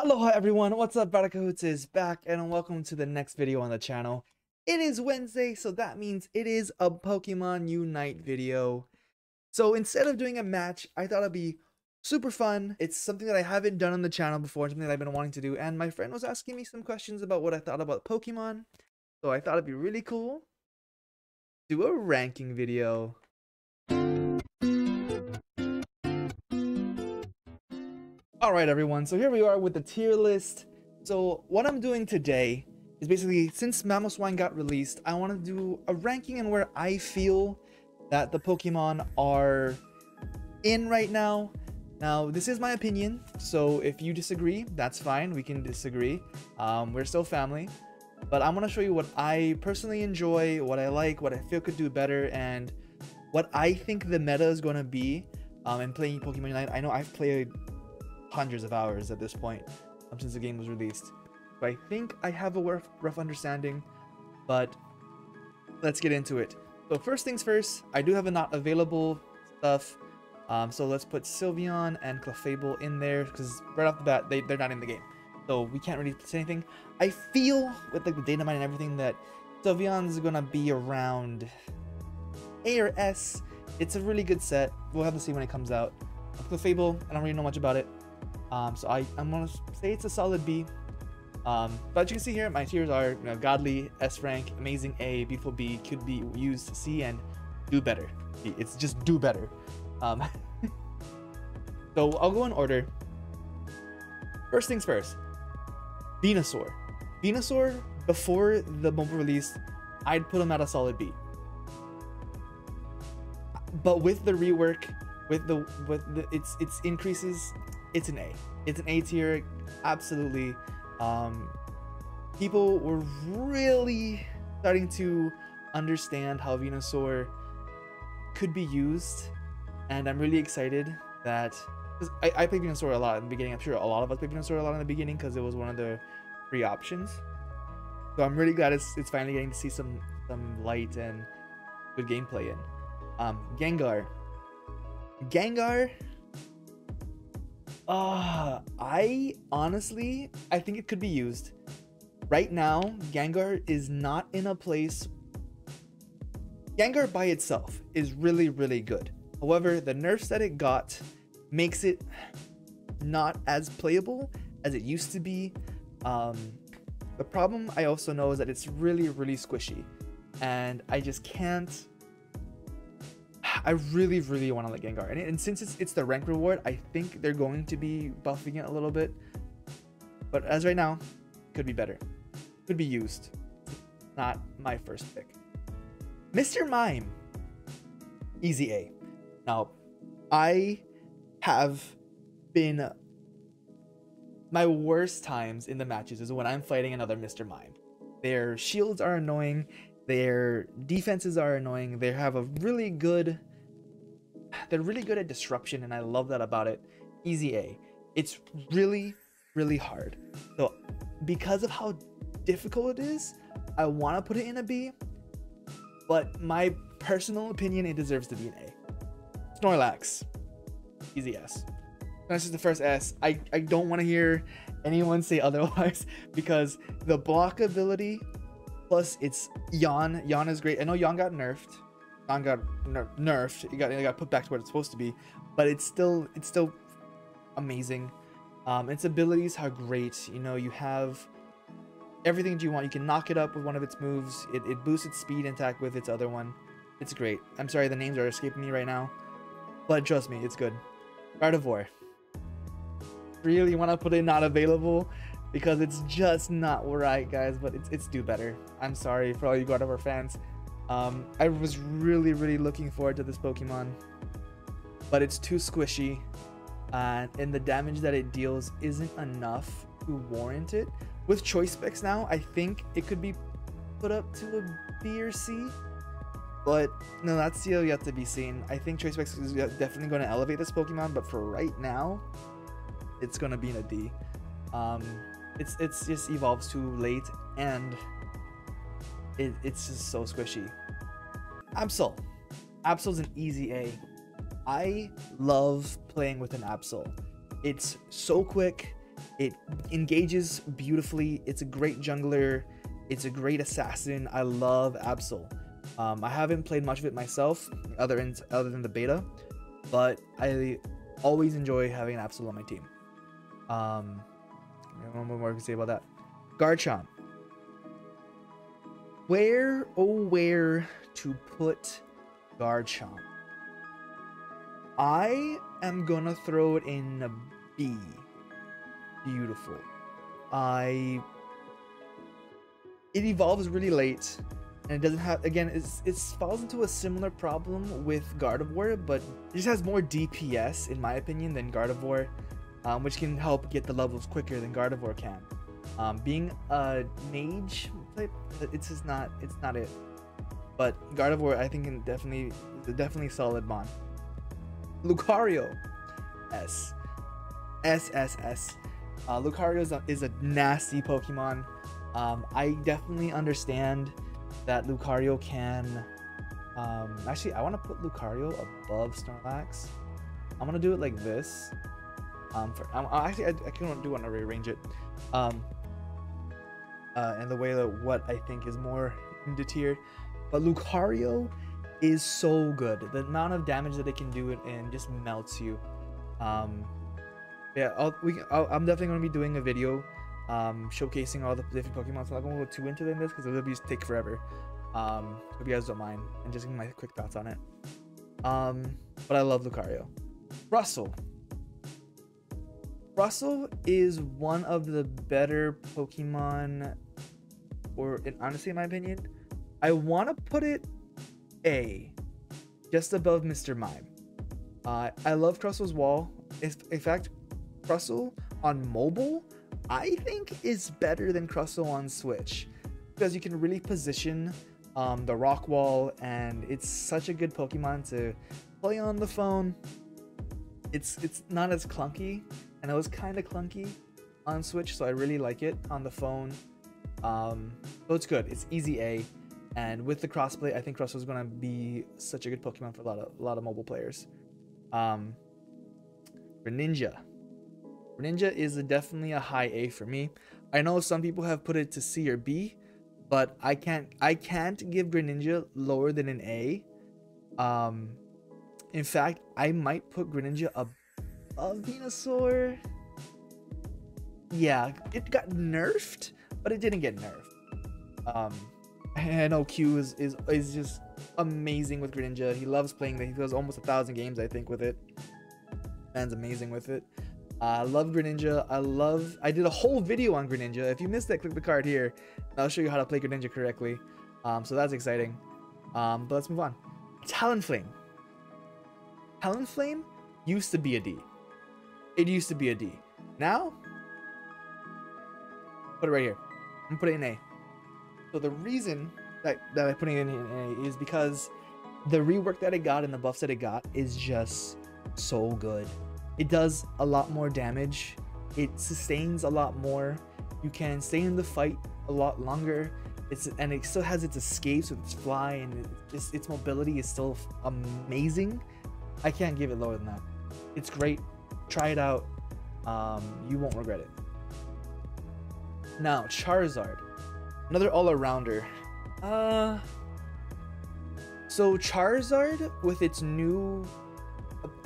Aloha everyone, what's up? Baracahoots is back and welcome to the next video on the channel. It is Wednesday, so that means it is a Pokemon Unite video. So instead of doing a match, I thought it'd be super fun. It's something that I haven't done on the channel before, something that I've been wanting to do, and my friend was asking me some questions about what I thought about Pokemon. So I thought it'd be really cool to do a ranking video. Alright everyone, so here we are with the tier list. So what I'm doing today is basically, since Mamoswine got released, I want to do a ranking and where I feel that the Pokemon are in right now. Now, this is my opinion, so if you disagree, that's fine, we can disagree. We're still family. But I'm going to show you what I personally enjoy, what I like, what I feel could do better, and what I think the meta is going to be in playing Pokemon Unite. I know I've played hundreds of hours at this point since the game was released, so I think I have a rough understanding, but let's get into it. So first things first, I do have a not available stuff, so let's put Sylveon and Clefable in there because right off the bat they're not in the game, so we can't really say anything. I feel with like the data mine and everything that Sylveon's gonna be around A or S. It's a really good set. We'll have to see when it comes out. Clefable, I don't really know much about it. So I'm gonna say it's a solid B. But as you can see here, my tiers are godly, S rank, amazing A, beautiful B, could be used C, and do better. It's just do better. So I'll go in order. First things first, Venusaur. Venusaur, before the mobile release, I'd put him at a solid B. But with the rework, with its increases, it's an A. It's an A tier, absolutely. People were really starting to understand how Venusaur could be used, and I'm really excited that, because I played Venusaur a lot in the beginning. I'm sure a lot of us played Venusaur a lot in the beginning because it was one of the free options. So I'm really glad it's finally getting to see some light and good gameplay in. Gengar. I honestly, I think it could be used. Right now, Gengar is not in a place. Gengar by itself is really, really good. However, the nerfs that it got makes it not as playable as it used to be. The problem I also know is that it's really, really squishy. And I just can't. I really, really want to like Gengar, and since it's the rank reward, I think they're going to be buffing it a little bit. But as right now, could be better, could be used. Not my first pick. Mr. Mime, easy A. Now, I have been my worst times in the matches is when I'm fighting another Mr. Mime. Their shields are annoying. Their defenses are annoying. They have a really good. They're really good at disruption, and I love that about it. Easy A. It's really, really hard. So, because of how difficult it is, I want to put it in a B. But my personal opinion, it deserves to be an A. Snorlax. Easy S. That's just the first S. I don't want to hear anyone say otherwise because the block ability. Plus, it's Yawn. Yawn is great. I know Yawn got nerfed. Yawn got nerfed. It got put back to where it's supposed to be, but it's still amazing. Its abilities are great. You know, you have everything that you want. You can knock it up with one of its moves. It boosts its speed and attack with its other one. It's great. I'm sorry, the names are escaping me right now, but trust me, it's good. Gardevoir. Really want to put it not available, because it's just not right, guys, but it's do better. I'm sorry for all you Gardevoir fans. I was really, really looking forward to this Pokemon, but it's too squishy, and the damage that it deals isn't enough to warrant it. With choice specs now, I think it could be put up to a B or C, but no, that's still yet to be seen. I think choice specs is definitely going to elevate this Pokemon, but for right now, it's going to be in a D. It's just evolves too late, and it's just so squishy. Absol. Absol's an easy A. I love playing with an Absol. It's so quick. It engages beautifully. It's a great jungler. It's a great assassin. I love Absol. I haven't played much of it myself, other than the beta, but I always enjoy having an Absol on my team. One more I can say about that. Garchomp. Where, oh where to put Garchomp? I am gonna throw it in a B. Beautiful. It evolves really late, and it doesn't have, again, it falls into a similar problem with Gardevoir, but it just has more DPS in my opinion than Gardevoir, which can help get the levels quicker than Gardevoir can. Being a mage type, it's not it. But Gardevoir, I think, is definitely solid mon. Lucario, S. Lucario is a nasty Pokemon. I definitely understand that Lucario can. Actually, I want to put Lucario above Snorlax. I'm gonna do it like this. Actually, I kind of want to rearrange it. And the way that what I think is more into tier, but Lucario is so good. The amount of damage that it can do and just melts you. Yeah, I'm definitely going to be doing a video showcasing all the different Pokemon. So I'm not going to go too into this because it'll take forever. If you guys don't mind, and just give my quick thoughts on it. But I love Lucario. Russell is one of the better Pokemon, honestly, in my opinion, I want to put it A, just above Mr. Mime. I love Crustl's Wall. In fact, Crustle on mobile, I think, is better than Crustle on Switch, because you can really position the Rock Wall, and it's such a good Pokemon to play on the phone. It's not as clunky, and it was kind of clunky on Switch, so I really like it on the phone. So it's good. It's easy A, and with the crossplay, I think Crustle is gonna be such a good Pokemon for a lot of mobile players. Greninja is definitely a high A for me. I know some people have put it to C or B, but I can't give Greninja lower than an A. In fact, I might put Greninja above Venusaur. Yeah, it got nerfed, but it didn't get nerfed. I know Q is just amazing with Greninja. He loves playing that. He does almost 1,000 games, I think, with it. Man's amazing with it. I love Greninja. I did a whole video on Greninja. If you missed that, click the card here, and I'll show you how to play Greninja correctly. So that's exciting. But let's move on. Talonflame used to be a D. It used to be a D. Now, put it right here. I'm gonna put it in A. So the reason that I'm putting it in A is because the rework that it got and the buffs that it got is just so good. It does a lot more damage. It sustains a lot more. You can stay in the fight a lot longer. And it still has its escapes with its fly, and its mobility is still amazing. I can't give it lower than that. It's great. Try it out. You won't regret it. Now, Charizard, another all-arounder. So Charizard with its new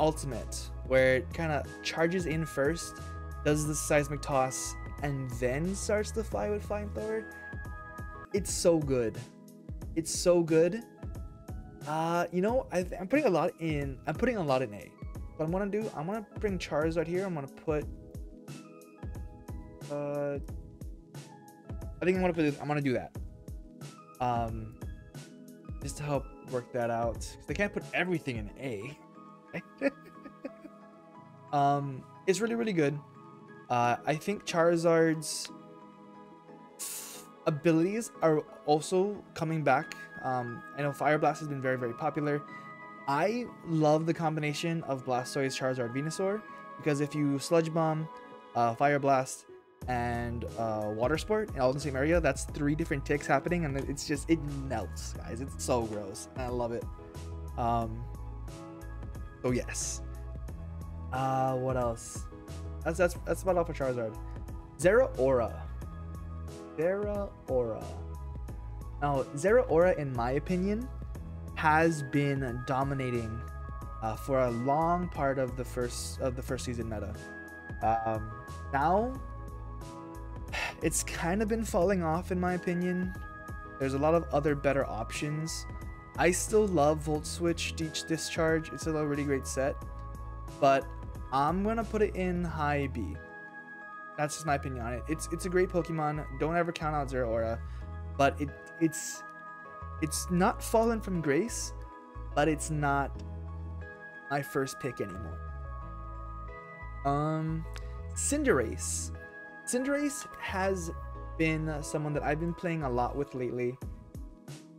ultimate, where it kind of charges in first, does the seismic toss, and then starts to fly with Flamethrower. It's so good. It's so good. You know, I'm putting a lot in. I'm putting a lot in A. What I'm gonna do, I'm gonna bring Charizard here. I'm gonna put. I think I'm gonna do that. Just to help work that out. 'Cause they can't put everything in A. It's really, really good. I think Charizard's abilities are also coming back. I know Fire Blast has been very, very popular. I love the combination of Blastoise, Charizard, Venusaur, because if you Sludge Bomb, Fire Blast, and Water Sport all in the same area, that's 3 different ticks happening, and it's just, it melts, guys. It's so gross, and I love it. So yes. What else? That's about all for Charizard. Zeraora. Zeraora. Now, Zeraora, in my opinion, has been dominating for a long part of the first season meta. Now, it's kind of been falling off, in my opinion. There's a lot of other better options. I still love Volt Switch, Discharge. It's still a really great set, but I'm gonna put it in high B. That's just my opinion on it. It's a great Pokemon. Don't ever count out Zeraora, but it's not fallen from grace, but it's not my first pick anymore. Cinderace. Cinderace has been someone that I've been playing a lot with lately.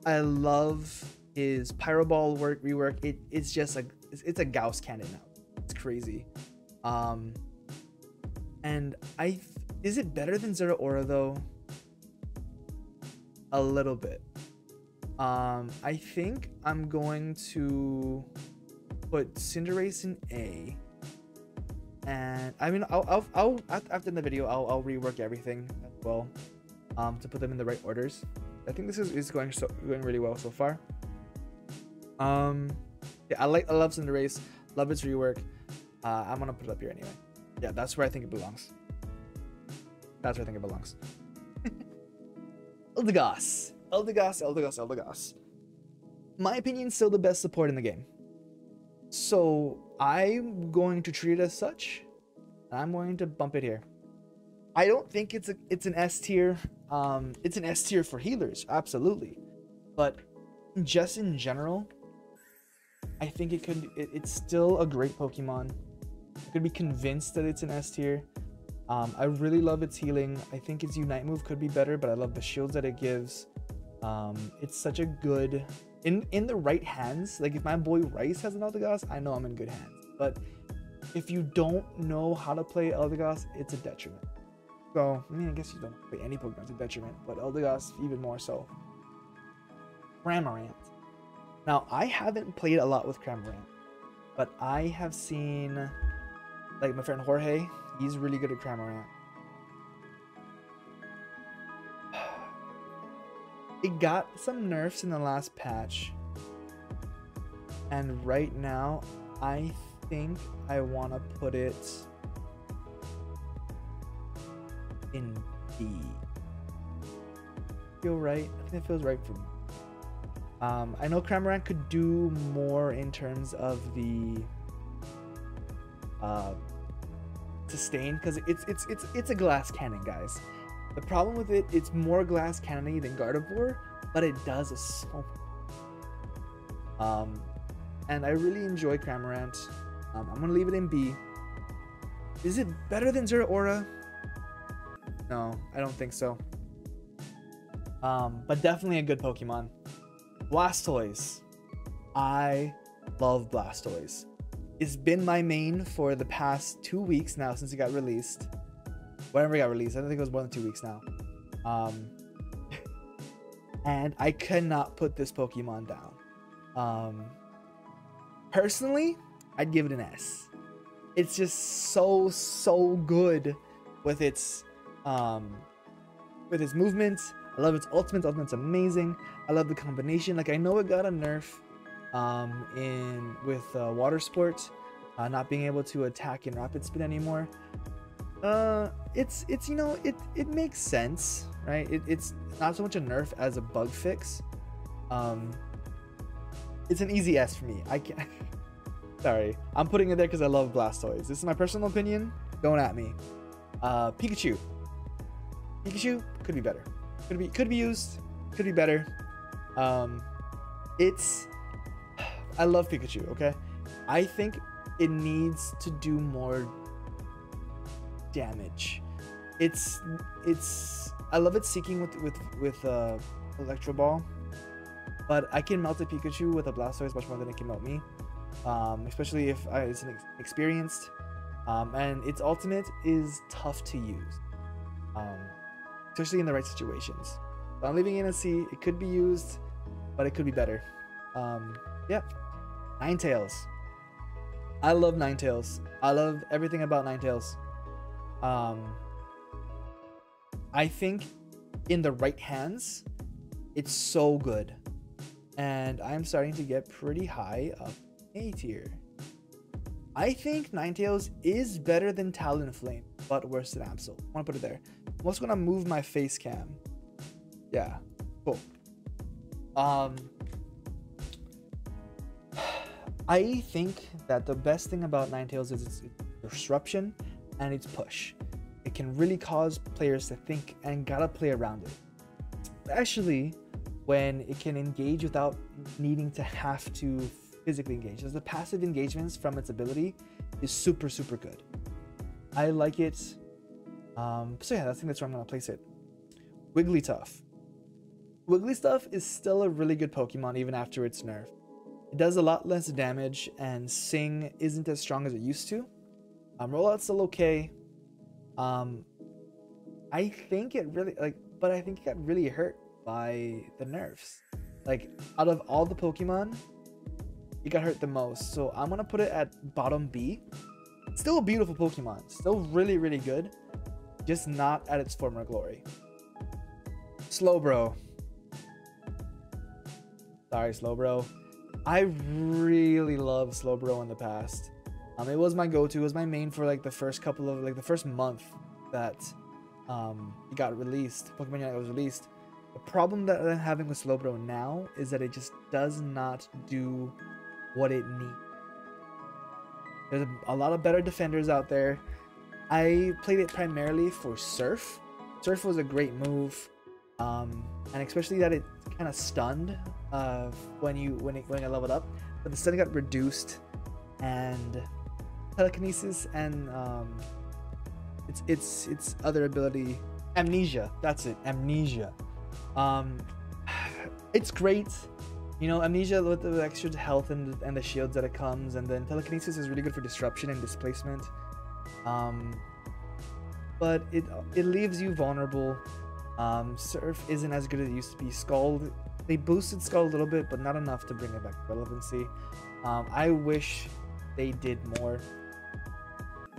I love his Pyro Ball rework. It's just it's a Gauss cannon now. It's crazy. And is it better than Zeraora though? A little bit. I think I'm going to put Cinderace in A. And I mean, I'll after the video, I'll rework everything as well, to put them in the right orders. I think this is going really well so far. Yeah, I love Cinderace, love its rework. I'm gonna put it up here anyway. Yeah, that's where I think it belongs. That's where I think it belongs. Eldegoss. My opinion, still the best support in the game. So I'm going to treat it as such. I'm going to bump it here. I don't think it's an S tier. It's an S tier for healers, absolutely. But just in general, I think it's still a great Pokemon. I could be convinced that it's an S tier. I really love its healing. I think its Unite move could be better, but I love the shields that it gives. It's such a good, in the right hands. Like if my boy Rice has an Eldegoss, I know I'm in good hands. But if you don't know how to play Eldegoss, it's a detriment. So, I mean, I guess you don't play any Pokemon, it's a detriment, but Eldegoss even more so. Cramorant. Now, I haven't played a lot with Cramorant, but I have seen, like my friend Jorge, he's really good at Cramorant. It got some nerfs in the last patch, and right now, I think I want to put it in B. Feel right? I think it feels right for me. I know Cramorant could do more in terms of the sustain, because it's a glass cannon, guys. The problem with it, it's more glass cannon than Gardevoir, but it does so much. And I really enjoy Cramorant. I'm gonna leave it in B. Is it better than Zeraora? No, I don't think so. But definitely a good Pokemon. Blastoise. I love Blastoise. It's been my main for the past 2 weeks now since it got released. Whenever it got released, I don't think it was more than 2 weeks now. And I cannot put this Pokemon down. Personally, I'd give it an S. It's just so good with its movements. I love its ultimate. Ultimate's amazing. I love the combination. Like, I know it got a nerf with water sport, not being able to attack in rapid spin anymore. It's you know, it makes sense, right? It's not so much a nerf as a bug fix. It's an easy S for me. I can't. Sorry, I'm putting it there because I love Blastoise. This is my personal opinion. Don't at me. Pikachu. Pikachu could be better. Could be used. Could be better. I love Pikachu. Okay, I think it needs to do more damage. I love its seeking with Electro Ball, but I can melt a Pikachu with a Blastoise much more than it can melt me. Especially if it's experienced, and its ultimate is tough to use, especially in the right situations. So I'm leaving it in a C. It could be used, but it could be better. Yeah, Ninetales. I love Ninetales. I love everything about Ninetales. I think in the right hands, it's so good. And I'm starting to get pretty high up A tier. I think Ninetales is better than Talonflame, but worse than Absol. I want to put it there. I'm also gonna move my face cam. Yeah, cool. I think that the best thing about Ninetales is its disruption and its push. It can really cause players to think and gotta play around it. Especially when it can engage without needing to have to physically engage. As the passive engagements from its ability is super, super good. I like it. So yeah, I think that's where I'm gonna place it. Wigglytuff. Wigglytuff is still a really good Pokemon even after its nerf. It does a lot less damage, and Sing isn't as strong as it used to. Rollout's still okay. I think it really but I think it got really hurt by the nerfs. Like, out of all the Pokemon, it got hurt the most. So I'm gonna put it at bottom B. Still a beautiful Pokemon. Still really, really good. Just not at its former glory. Slowbro. Sorry, Slowbro. I really loved Slowbro in the past. It was my go-to. It was my main for like the first couple of the first month that it got released. Pokemon Unite was released. The problem that I'm having with Slowbro now is that it just does not do what it needs. There's a lot of better defenders out there. I played it primarily for Surf. Surf was a great move, and especially that it kind of stunned when it leveled up. But the stun got reduced, and telekinesis and its other ability, Amnesia. That's it, Amnesia. It's great. You know, Amnesia with the extra health and the shields that it comes, and then telekinesis is really good for disruption and displacement. But it leaves you vulnerable. Surf isn't as good as it used to be. Scald, they boosted Scald a little bit, but not enough to bring it back to relevancy. I wish they did more,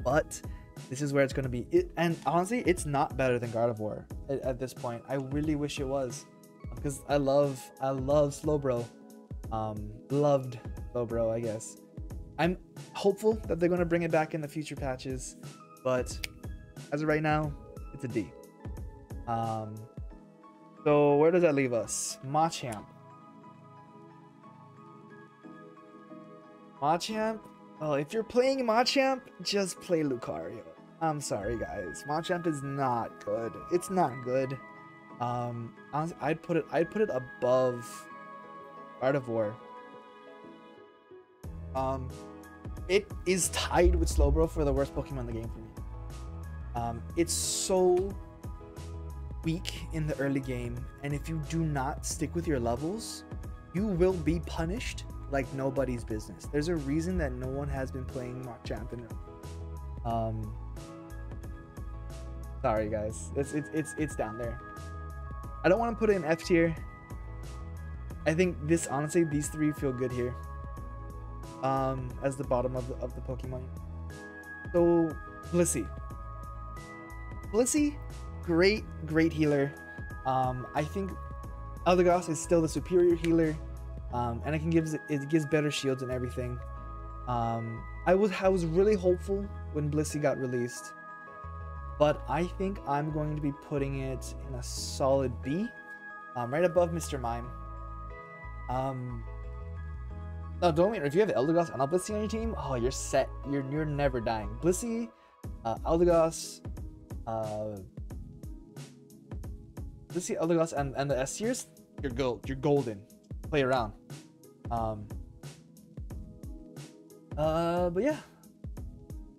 but this is where it's going to be. And honestly, it's not better than Gardevoir at this point. I really wish it was, because I love Slowbro. Loved Slowbro, I guess. I'm hopeful that they're going to bring it back in the future patches, but as of right now, it's a D. So where does that leave us? Machamp. Machamp? Oh, if you're playing Machamp, just play Lucario. I'm sorry, guys. Machamp is not good. It's not good. Honestly, I'd put it above Gardevoir. It is tied with Slowbro for the worst Pokemon in the game for me. It's so weak in the early game, and if you do not stick with your levels, you will be punished like nobody's business. There's a reason that no one has been playing Machamp in sorry guys, it's down there. I don't want to put it in F tier. I think this, honestly, these three feel good here as the bottom of the Pokemon. So Blissey, great healer. I think Eldegoss is still the superior healer, and it gives better shields and everything. I was really hopeful when Blissey got released, but I think I'm going to be putting it in a solid B, right above Mr. Mime. No, don't wait. If you have Eldegoss and Blissey on your team, oh, you're set. You're never dying. Blissey, Eldegoss, Blissey, Eldegoss, and the S tiers, you're golden. Play around. But yeah,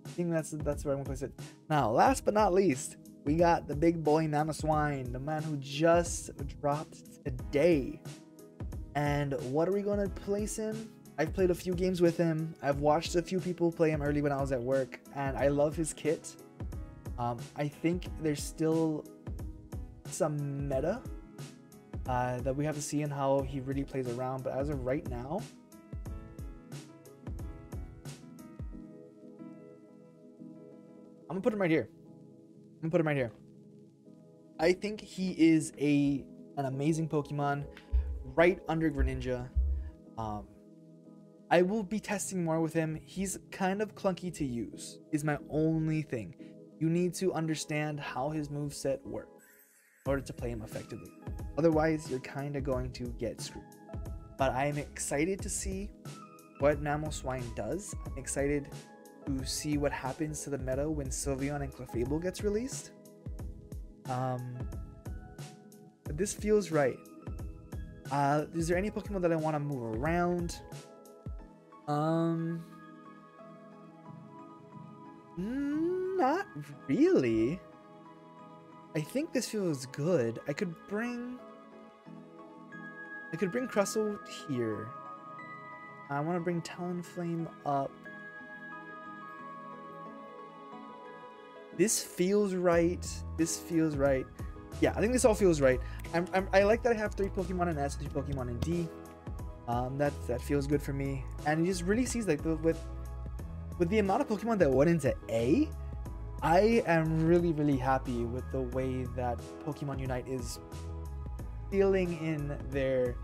I think that's where I'm gonna place it. Now, last but not least, we got the big boy Mamoswine, the man who just dropped today. And what are we gonna place him? I've played a few games with him. I've watched a few people play him early when I was at work, and I love his kit. I think there's still some meta that we have to see in how he really plays around, but as of right now, I'm gonna put him right here. I think he is an amazing Pokemon, right under Greninja. I will be testing more with him. He's kind of clunky to use, is my only thing. You need to understand how his moveset works in order to play him effectively. Otherwise, you're kind of going to get screwed. But I'm excited to see what Mamoswine does. I'm excited to see what happens to the meta when Sylveon and Clefable gets released. But this feels right. Is there any Pokemon that I want to move around? Not really. I think this feels good. I could bring Crustle here. I want to bring Talonflame up. This feels right. This feels right. Yeah, I think this all feels right. I like that I have 3 Pokemon in S and 3 Pokemon in D. That feels good for me. And it just really sees like with the amount of Pokemon that went into A, I am really happy with the way that Pokemon Unite is filling in their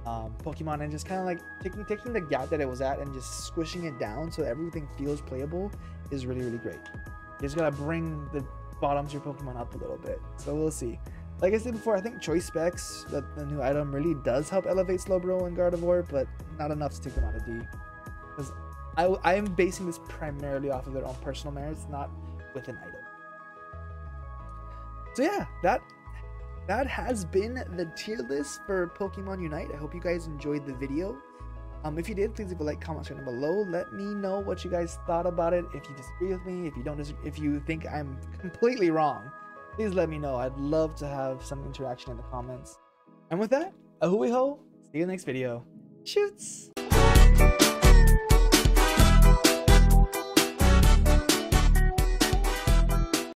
Pokemon and just kind of like taking the gap that it was at and just squishing it down so everything feels playable is really great. You just gotta bring the bottoms of your Pokemon up a little bit. So we'll see. Like I said before, I think Choice Specs, the new item, really does help elevate Slowbro and Gardevoir, but not enough to take them out of D. Because I am basing this primarily off of their own personal merits, not with an item. So yeah, that has been the tier list for Pokemon Unite. I hope you guys enjoyed the video. If you did, please leave a like, comment section below. Let me know what you guys thought about it. If you disagree with me, if you think I'm completely wrong, please let me know. I'd love to have some interaction in the comments. And with that, a hooey ho. See you in the next video. Shoots!